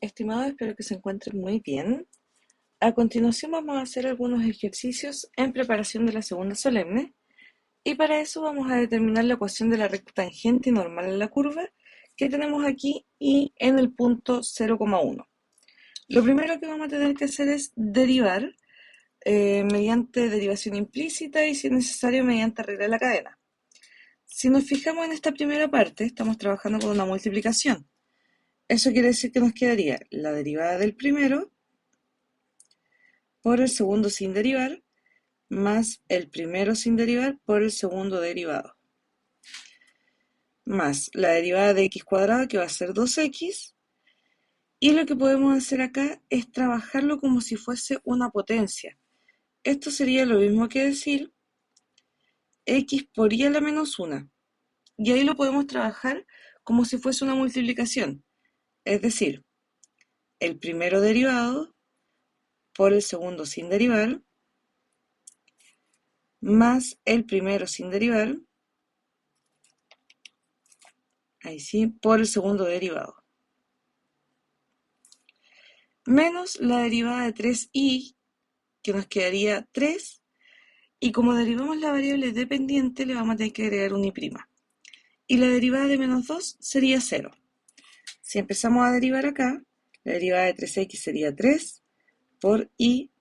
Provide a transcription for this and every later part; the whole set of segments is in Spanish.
Estimados, espero que se encuentren muy bien. A continuación vamos a hacer algunos ejercicios en preparación de la segunda solemne y para eso vamos a determinar la ecuación de la recta tangente y normal en la curva que tenemos aquí y en el punto 0,1. Lo primero que vamos a tener que hacer es derivar mediante derivación implícita y si es necesario mediante regla de la cadena. Si nos fijamos en esta primera parte, estamos trabajando con una multiplicación. Eso quiere decir que nos quedaría la derivada del primero por el segundo sin derivar, más el primero sin derivar por el segundo derivado, más la derivada de x cuadrado que va a ser 2x, y lo que podemos hacer acá es trabajarlo como si fuese una potencia. Esto sería lo mismo que decir x por y a la menos 1, y ahí lo podemos trabajar como si fuese una multiplicación, es decir, el primero derivado por el segundo sin derivar, más el primero sin derivar, ahí sí, por el segundo derivado, menos la derivada de 3y, que nos quedaría 3, y como derivamos la variable dependiente, le vamos a tener que agregar un y'. Y la derivada de menos 2 sería 0. Si empezamos a derivar acá, la derivada de 3x sería 3 por y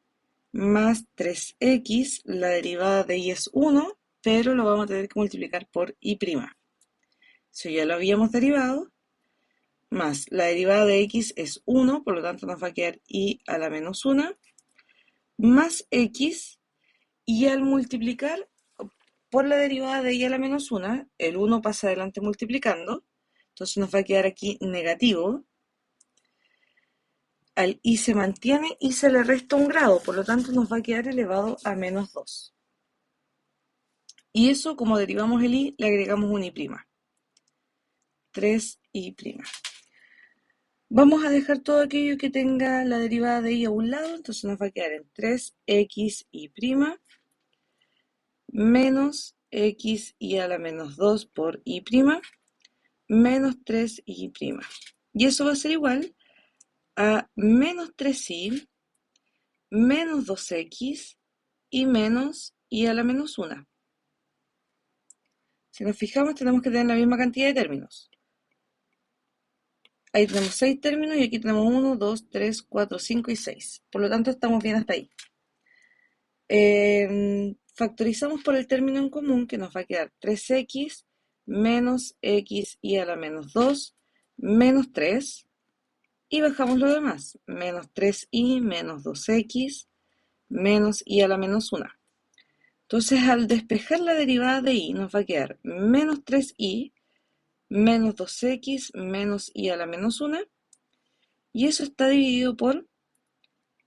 más 3x, la derivada de y es 1, pero lo vamos a tener que multiplicar por y'. Eso ya lo habíamos derivado, más la derivada de x es 1, por lo tanto nos va a quedar y a la menos 1, más x, y al multiplicar por la derivada de y a la menos 1, el 1 pasa adelante multiplicando, entonces nos va a quedar aquí negativo, al y se mantiene y se le resta un grado, por lo tanto nos va a quedar elevado a menos 2. Y eso, como derivamos el y, le agregamos un y', 3y'. Vamos a dejar todo aquello que tenga la derivada de y a un lado, entonces nos va a quedar en 3xy' menos x y a la menos 2 por y', menos 3y'. Y eso va a ser igual a menos 3y, menos 2x y menos y a la menos 1. Si nos fijamos, tenemos que tener la misma cantidad de términos. Ahí tenemos 6 términos y aquí tenemos 1, 2, 3, 4, 5 y 6. Por lo tanto, estamos bien hasta ahí. Factorizamos por el término en común, que nos va a quedar 3x menos x y a la menos 2 menos 3. Y bajamos lo demás, menos 3y menos 2x menos y a la menos 1. Entonces, al despejar la derivada de y, nos va a quedar menos 3y menos 2x menos y a la menos 1. Y eso está dividido por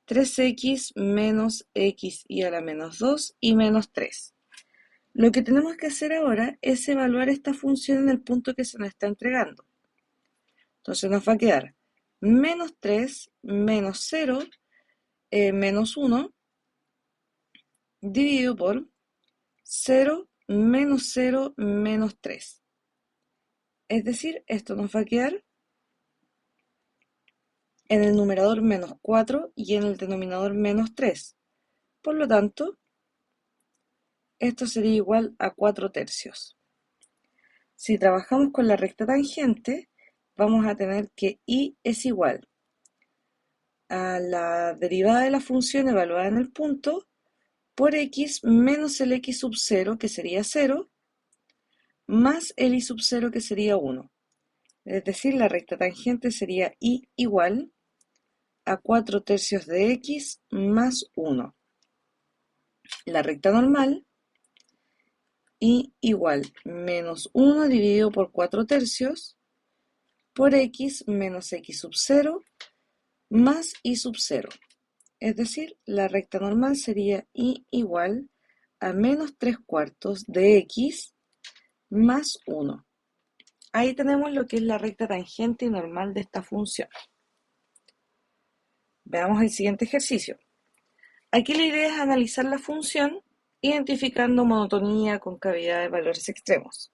3x menos x y a la menos 2 y menos 3. Lo que tenemos que hacer ahora es evaluar esta función en el punto que se nos está entregando. Entonces nos va a quedar menos 3 menos 0 menos 1 dividido por 0 menos 0 menos 3. Es decir, esto nos va a quedar en el numerador menos 4 y en el denominador menos 3. Por lo tanto, esto sería igual a 4 tercios. Si trabajamos con la recta tangente, vamos a tener que y es igual a la derivada de la función evaluada en el punto por x menos el x sub 0, que sería 0, más el y sub 0, que sería 1. Es decir, la recta tangente sería y igual a 4 tercios de x más 1. La recta normal, y igual menos 1 dividido por 4 tercios por x menos x sub 0 más y sub 0. Es decir, la recta normal sería y igual a menos 3 cuartos de x más 1. Ahí tenemos lo que es la recta tangente y normal de esta función. Veamos el siguiente ejercicio. Aquí la idea es analizar la función identificando monotonía, concavidad de valores extremos.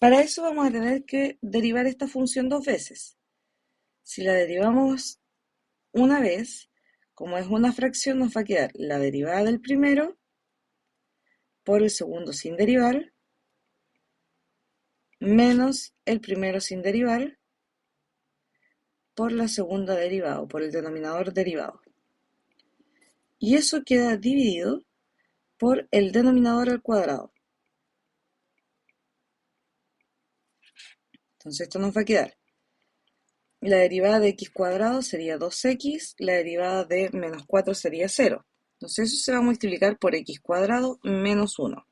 Para eso vamos a tener que derivar esta función dos veces. Si la derivamos una vez, como es una fracción, nos va a quedar la derivada del primero por el segundo sin derivar, menos el primero sin derivar por la segunda derivada, o por el denominador derivado. Y eso queda dividido por el denominador al cuadrado. Entonces esto nos va a quedar. La derivada de x cuadrado sería 2x, la derivada de menos 4 sería 0. Entonces eso se va a multiplicar por x cuadrado menos 1.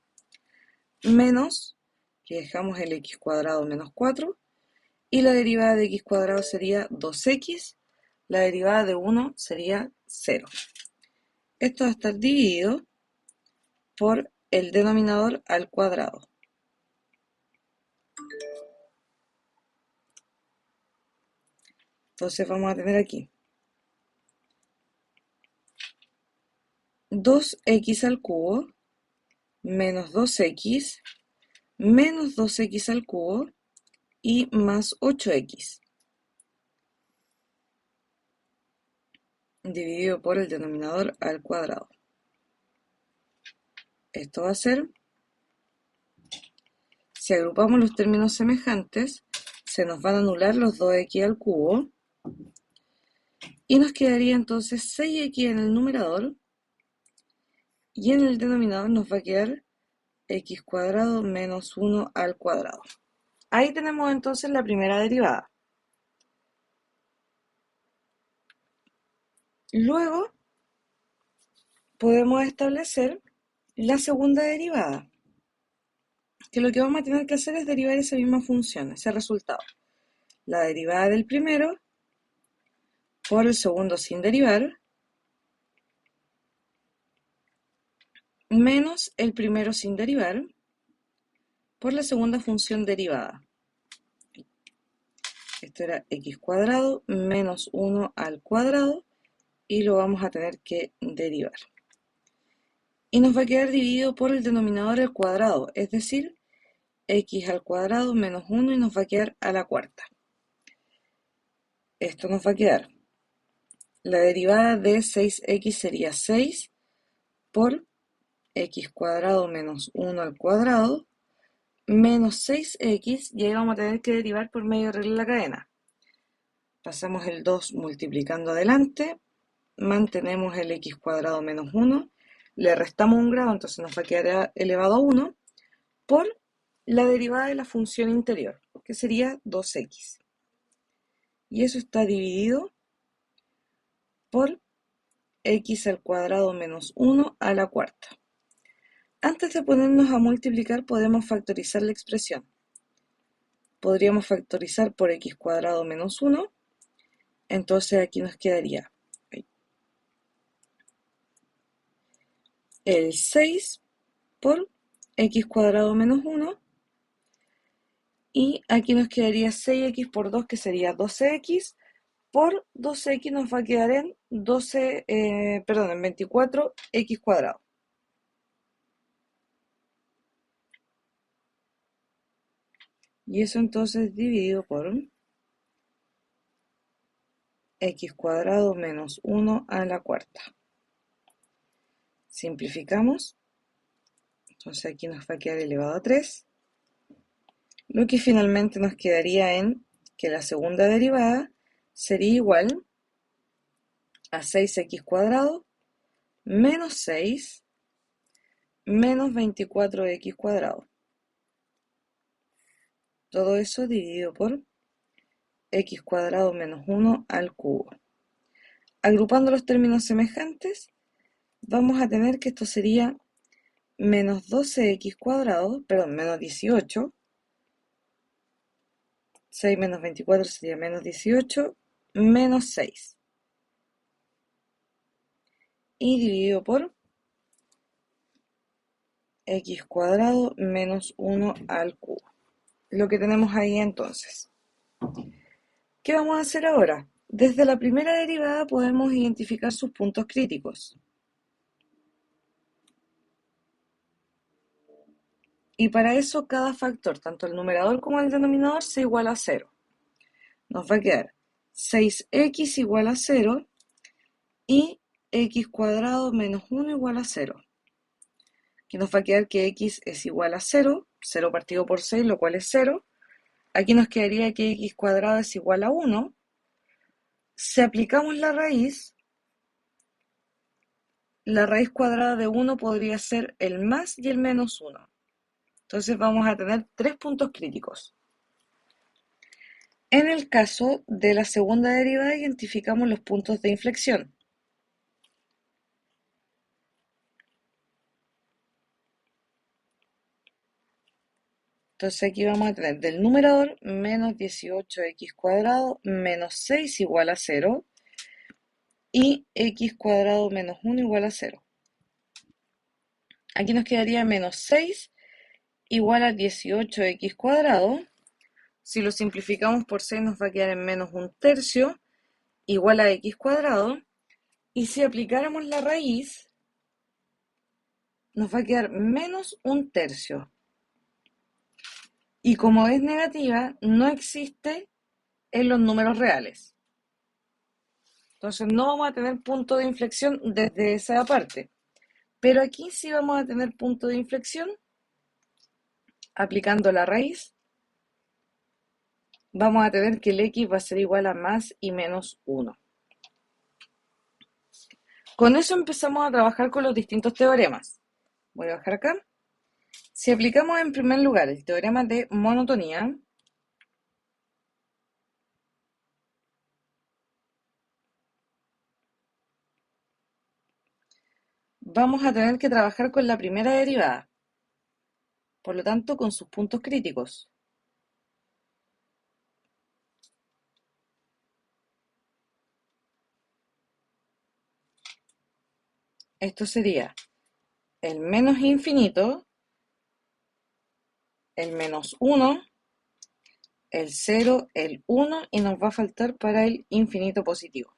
Menos, que dejamos el x cuadrado menos 4, y la derivada de x cuadrado sería 2x, la derivada de 1 sería 0. Esto va a estar dividido por el denominador al cuadrado. Entonces vamos a tener aquí 2x al cubo menos 2x menos 2x al cubo y más 8x dividido por el denominador al cuadrado. Esto va a ser, si agrupamos los términos semejantes, se nos van a anular los 2x al cubo y nos quedaría entonces 6x en el numerador y en el denominador nos va a quedar x cuadrado menos 1 al cuadrado. Ahí tenemos entonces la primera derivada. Luego podemos establecer la segunda derivada, que lo que vamos a tener que hacer es derivar esa misma función, ese resultado. La derivada del primero por el segundo sin derivar, menos el primero sin derivar, por la segunda función derivada. Esto era x cuadrado menos 1 al cuadrado, y lo vamos a tener que derivar. Y nos va a quedar dividido por el denominador al cuadrado, es decir, x al cuadrado menos 1 y nos va a quedar a la cuarta. Esto nos va a quedar. La derivada de 6x sería 6 por x cuadrado menos 1 al cuadrado menos 6x, y ahí vamos a tener que derivar por medio de regla de la cadena. Pasamos el 2 multiplicando adelante, mantenemos el x cuadrado menos 1, le restamos un grado, entonces nos va a quedar elevado a 1, por la derivada de la función interior, que sería 2x. Y eso está dividido por x al cuadrado menos 1 a la cuarta. Antes de ponernos a multiplicar, podemos factorizar la expresión. Podríamos factorizar por x cuadrado menos 1, entonces aquí nos quedaría el 6 por x cuadrado menos 1, y aquí nos quedaría 6x por 2, que sería 12x, por 12x nos va a quedar en 24x cuadrado. Y eso entonces dividido por x cuadrado menos 1 a la cuarta. Simplificamos, entonces aquí nos va a quedar elevado a 3, lo que finalmente nos quedaría en que la segunda derivada sería igual a 6x cuadrado menos 6 menos 24x cuadrado. Todo eso dividido por x cuadrado menos 1 al cubo. Agrupando los términos semejantes, vamos a tener que esto sería menos 12x cuadrado, perdón, menos 18. 6 menos 24 sería menos 18, menos 6. Y dividido por x cuadrado menos 1 al cubo. Lo que tenemos ahí entonces. ¿Qué vamos a hacer ahora? Desde la primera derivada podemos identificar sus puntos críticos. Y para eso cada factor, tanto el numerador como el denominador, se iguala a 0. Nos va a quedar 6x igual a 0, y x cuadrado menos 1 igual a 0. Aquí nos va a quedar que x es igual a 0, 0 partido por 6, lo cual es 0. Aquí nos quedaría que x cuadrado es igual a 1. Si aplicamos la raíz cuadrada de 1 podría ser el más y el menos 1. Entonces vamos a tener 3 puntos críticos. En el caso de la segunda derivada, identificamos los puntos de inflexión. Entonces aquí vamos a tener del numerador menos 18x cuadrado menos 6 igual a 0 y x cuadrado menos 1 igual a 0. Aquí nos quedaría menos 6 igual a 18x cuadrado. Si lo simplificamos por 6 nos va a quedar en menos 1/3 igual a x cuadrado. Y si aplicáramos la raíz, nos va a quedar menos 1/3. Y como es negativa, no existe en los números reales. Entonces no vamos a tener punto de inflexión desde esa parte. Pero aquí sí vamos a tener punto de inflexión aplicando la raíz. Vamos a tener que el x va a ser igual a más y menos 1. Con eso empezamos a trabajar con los distintos teoremas. Voy a bajar acá. Si aplicamos en primer lugar el teorema de monotonía, vamos a tener que trabajar con la primera derivada, por lo tanto con sus puntos críticos. Esto sería el menos infinito, el menos 1, el 0, el 1 y nos va a faltar para el infinito positivo.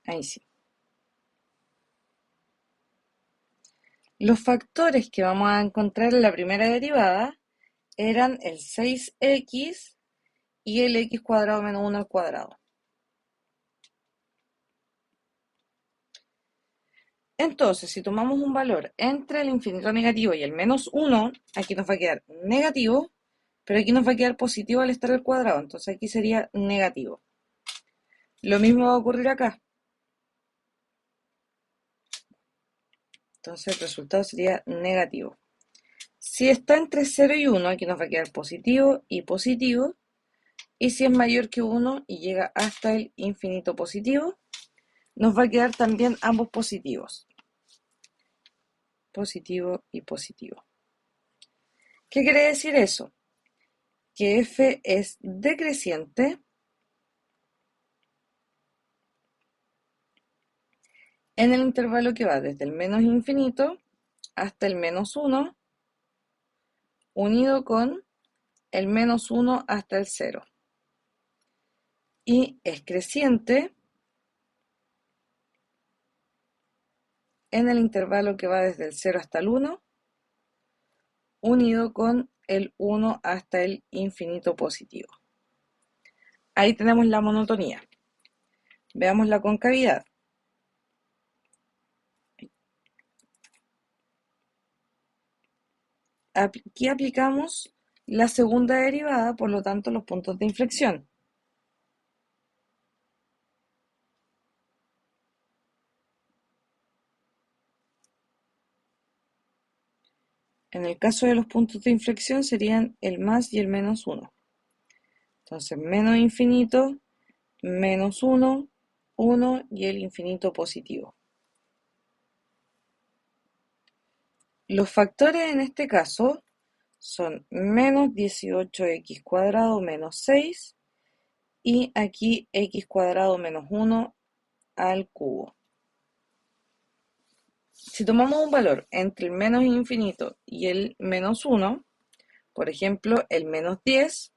Ahí sí. Los factores que vamos a encontrar en la primera derivada eran el 6x y el x cuadrado menos 1 al cuadrado. Entonces, si tomamos un valor entre el infinito negativo y el menos 1, aquí nos va a quedar negativo, pero aquí nos va a quedar positivo al estar al cuadrado, entonces aquí sería negativo. Lo mismo va a ocurrir acá. Entonces el resultado sería negativo. Si está entre 0 y 1, aquí nos va a quedar positivo y positivo. Y si es mayor que 1 y llega hasta el infinito positivo, nos va a quedar también ambos positivos. Positivo y positivo. ¿Qué quiere decir eso? Que f es decreciente en el intervalo que va desde el menos infinito hasta el menos 1, unido con el menos 1 hasta el 0. Y es creciente en el intervalo que va desde el 0 hasta el 1, unido con el 1 hasta el infinito positivo. Ahí tenemos la monotonía. Veamos la concavidad. Aquí aplicamos la segunda derivada, por lo tanto los puntos de inflexión. En el caso de los puntos de inflexión serían el más y el menos 1. Entonces, menos infinito, menos 1, 1 y el infinito positivo. Los factores en este caso son menos 18x cuadrado menos 6 y aquí x cuadrado menos 1 al cubo. Si tomamos un valor entre el menos infinito y el menos 1, por ejemplo, el menos 10,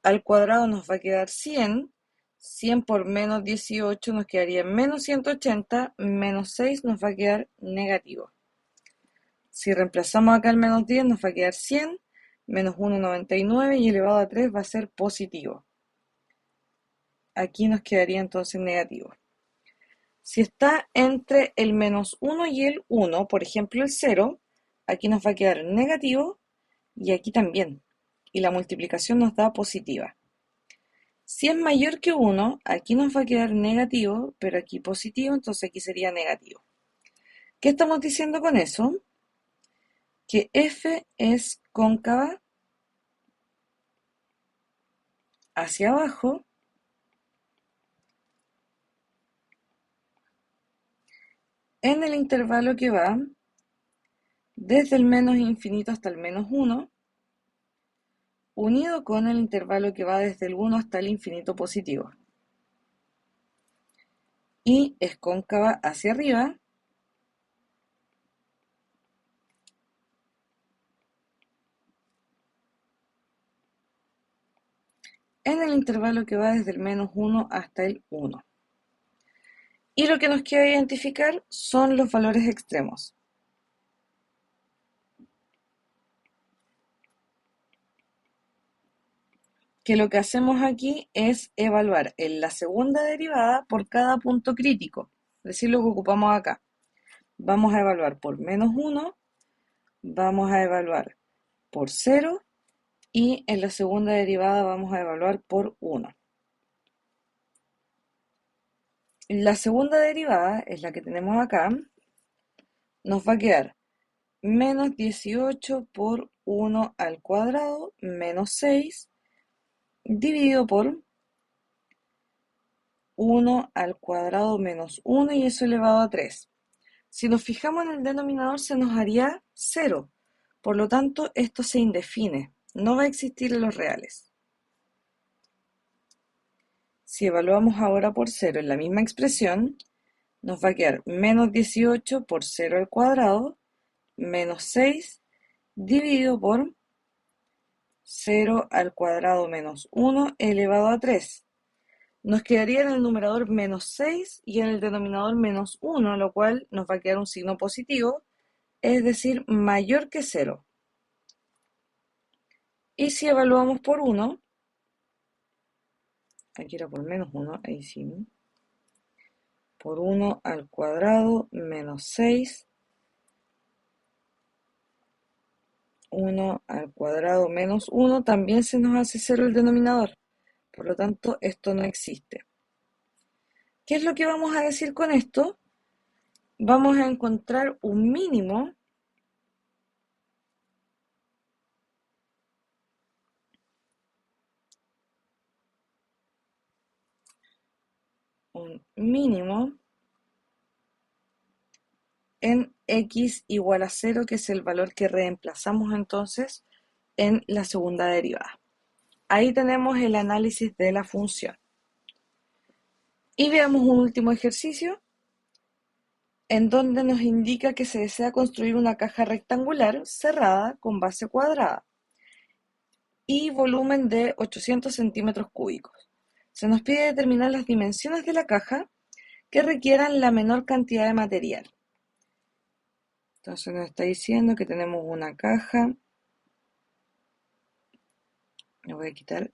al cuadrado nos va a quedar 100. 100 por menos 18 nos quedaría menos 180, menos 6 nos va a quedar negativo. Si reemplazamos acá el menos 10 nos va a quedar 100, menos 1,99 y elevado a 3 va a ser positivo. Aquí nos quedaría entonces negativo. Si está entre el menos 1 y el 1, por ejemplo el 0, aquí nos va a quedar negativo y aquí también. Y la multiplicación nos da positiva. Si es mayor que 1, aquí nos va a quedar negativo, pero aquí positivo, entonces aquí sería negativo. ¿Qué estamos diciendo con eso? Que f es cóncava hacia abajo en el intervalo que va desde el menos infinito hasta el menos 1, unido con el intervalo que va desde el 1 hasta el infinito positivo. Y es cóncava hacia arriba en el intervalo que va desde el menos 1 hasta el 1. Y lo que nos queda identificar son los valores extremos. Que lo que hacemos aquí es evaluar en la segunda derivada por cada punto crítico, es decir, lo que ocupamos acá. Vamos a evaluar por menos 1, vamos a evaluar por 0 y en la segunda derivada vamos a evaluar por 1. La segunda derivada es la que tenemos acá, nos va a quedar menos 18 por 1 al cuadrado menos 6 dividido por 1 al cuadrado menos 1 y eso elevado a 3. Si nos fijamos en el denominador se nos haría 0. Por lo tanto, esto se indefine. No va a existir en los reales. Si evaluamos ahora por 0 en la misma expresión, nos va a quedar menos 18 por 0 al cuadrado menos 6 dividido por 0 al cuadrado menos 1 elevado a 3. Nos quedaría en el numerador menos 6 y en el denominador menos 1, lo cual nos va a quedar un signo positivo, es decir, mayor que 0. Y si evaluamos por 1, aquí era por menos 1, ahí sí, por 1 al cuadrado menos 6, 1 al cuadrado menos 1, también se nos hace 0 el denominador. Por lo tanto, esto no existe. ¿Qué es lo que vamos a decir con esto? Vamos a encontrar un mínimo en x igual a 0, que es el valor que reemplazamos entonces en la segunda derivada. Ahí tenemos el análisis de la función. Y veamos un último ejercicio en donde nos indica que se desea construir una caja rectangular cerrada con base cuadrada y volumen de 800 centímetros cúbicos. Se nos pide determinar las dimensiones de la caja que requieran la menor cantidad de material. Entonces nos está diciendo que tenemos una caja. Le voy a quitar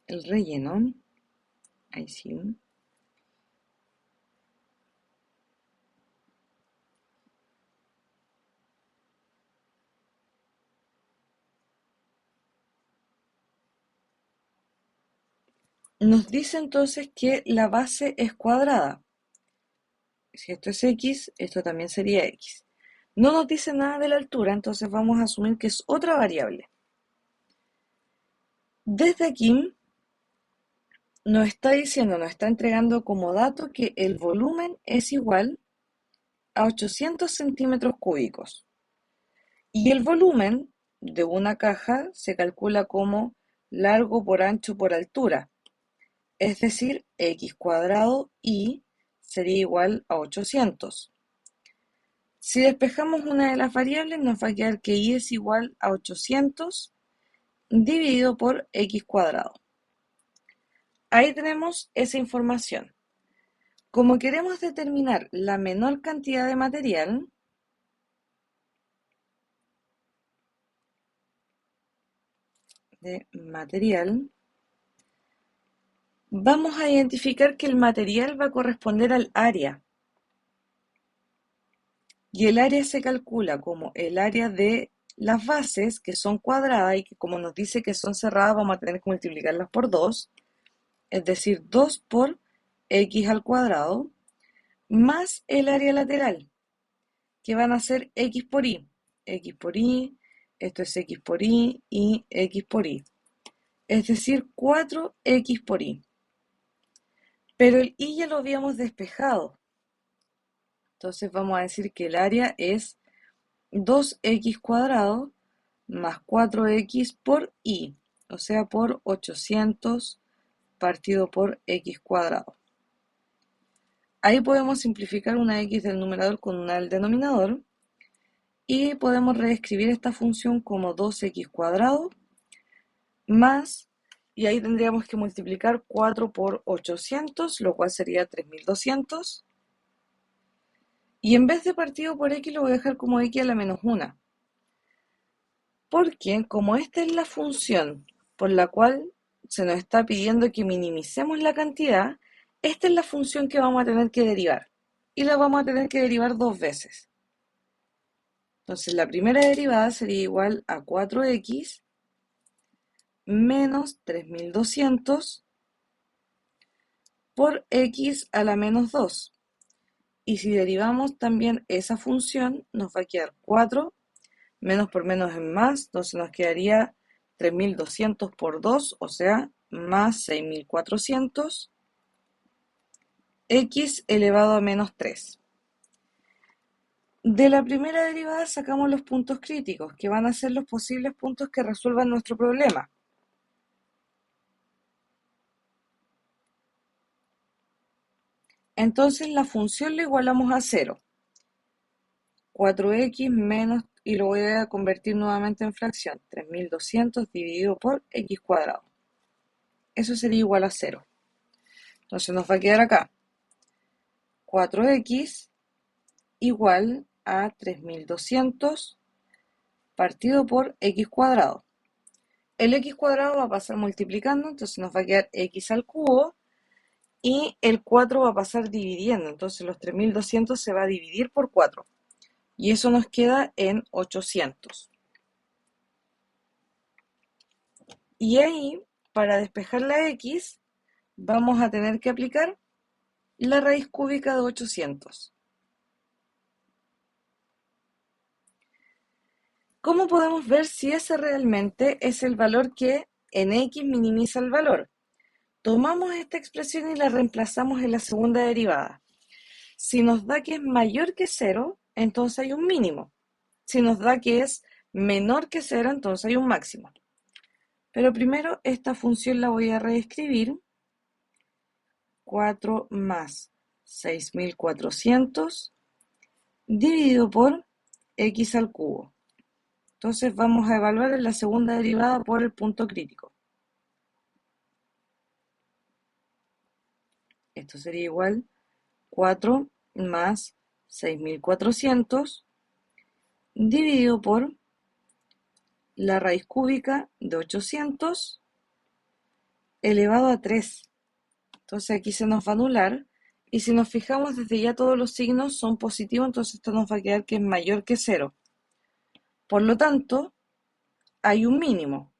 el relleno. Ahí sí. Nos dice entonces que la base es cuadrada. Si esto es x, esto también sería x. No nos dice nada de la altura, entonces vamos a asumir que es otra variable. Desde aquí nos está diciendo, nos está entregando como dato que el volumen es igual a 800 centímetros cúbicos. Y el volumen de una caja se calcula como largo por ancho por altura, es decir, x cuadrado y sería igual a 800. Si despejamos una de las variables, nos va a quedar que y es igual a 800 dividido por x cuadrado. Ahí tenemos esa información. Como queremos determinar la menor cantidad de material, vamos a identificar que el material va a corresponder al área. Y el área se calcula como el área de las bases, que son cuadradas y que como nos dice que son cerradas, vamos a tener que multiplicarlas por 2, es decir, 2 por x al cuadrado, más el área lateral, que van a ser x por y. X por y, esto es x por y y x por y. Es decir, 4x por y. Pero el y ya lo habíamos despejado. Entonces vamos a decir que el área es 2x cuadrado más 4x por y, o sea, por 800 partido por x cuadrado. Ahí podemos simplificar una x del numerador con una del denominador y podemos reescribir esta función como 2x cuadrado más, y ahí tendríamos que multiplicar 4 por 800, lo cual sería 3200. Y en vez de partido por x lo voy a dejar como x a la menos 1. Porque como esta es la función por la cual se nos está pidiendo que minimicemos la cantidad, esta es la función que vamos a tener que derivar. Y la vamos a tener que derivar 2 veces. Entonces la primera derivada sería igual a 4x menos 3200 por x a la menos 2. Y si derivamos también esa función, nos va a quedar 4, menos por menos es más, entonces nos quedaría 3200 por 2, o sea, más 6400, x elevado a menos 3. De la primera derivada sacamos los puntos críticos, que van a ser los posibles puntos que resuelvan nuestro problema. Entonces la función la igualamos a 0. 4x menos, y lo voy a convertir nuevamente en fracción, 3200 dividido por x cuadrado. Eso sería igual a 0. Entonces nos va a quedar acá 4x igual a 3200 partido por x cuadrado. El x cuadrado va a pasar multiplicando, entonces nos va a quedar x al cubo, y el 4 va a pasar dividiendo, entonces los 3200 se va a dividir por 4, y eso nos queda en 800. Y ahí, para despejar la x, vamos a tener que aplicar la raíz cúbica de 800. ¿Cómo podemos ver si ese realmente es el valor que en x minimiza el valor? Tomamos esta expresión y la reemplazamos en la segunda derivada. Si nos da que es mayor que 0, entonces hay un mínimo. Si nos da que es menor que 0, entonces hay un máximo. Pero primero esta función la voy a reescribir. 4 más 6400 dividido por x al cubo. Entonces vamos a evaluar en la segunda derivada por el punto crítico. Esto sería igual 4 más 6400 dividido por la raíz cúbica de 800 elevado a 3. Entonces aquí se nos va a anular, y si nos fijamos desde ya todos los signos son positivos, entonces esto nos va a quedar que es mayor que 0. Por lo tanto, hay un mínimo.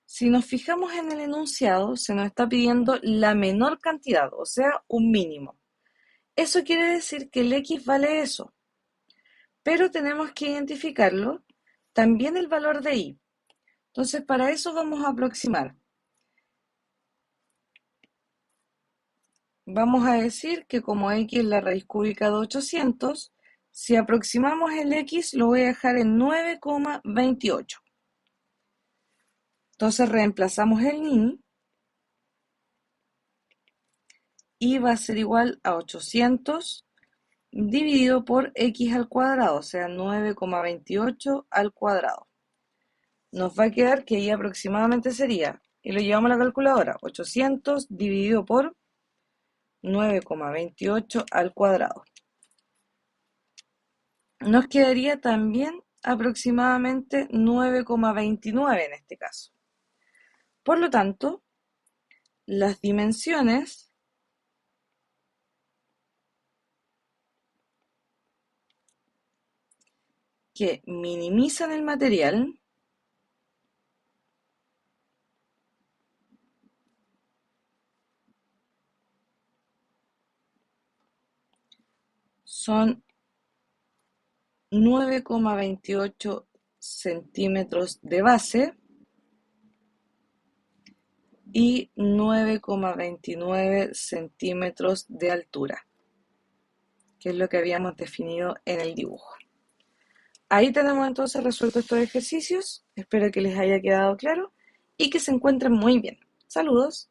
Si nos fijamos en el enunciado, se nos está pidiendo la menor cantidad, o sea, un mínimo. Eso quiere decir que el x vale eso, pero tenemos que identificarlo también el valor de y. Entonces, para eso vamos a aproximar. Vamos a decir que como x es la raíz cúbica de 800, si aproximamos el x lo voy a dejar en 9,28. Entonces reemplazamos el y va a ser igual a 800 dividido por x al cuadrado, o sea, 9,28 al cuadrado. Nos va a quedar que ahí aproximadamente sería, y lo llevamos a la calculadora, 800 dividido por 9,28 al cuadrado. Nos quedaría también aproximadamente 9,29 en este caso. Por lo tanto, las dimensiones que minimizan el material son 9,28 centímetros de base y 9,29 centímetros de altura, que es lo que habíamos definido en el dibujo. Ahí tenemos entonces resueltos estos ejercicios. Espero que les haya quedado claro y que se encuentren muy bien. Saludos.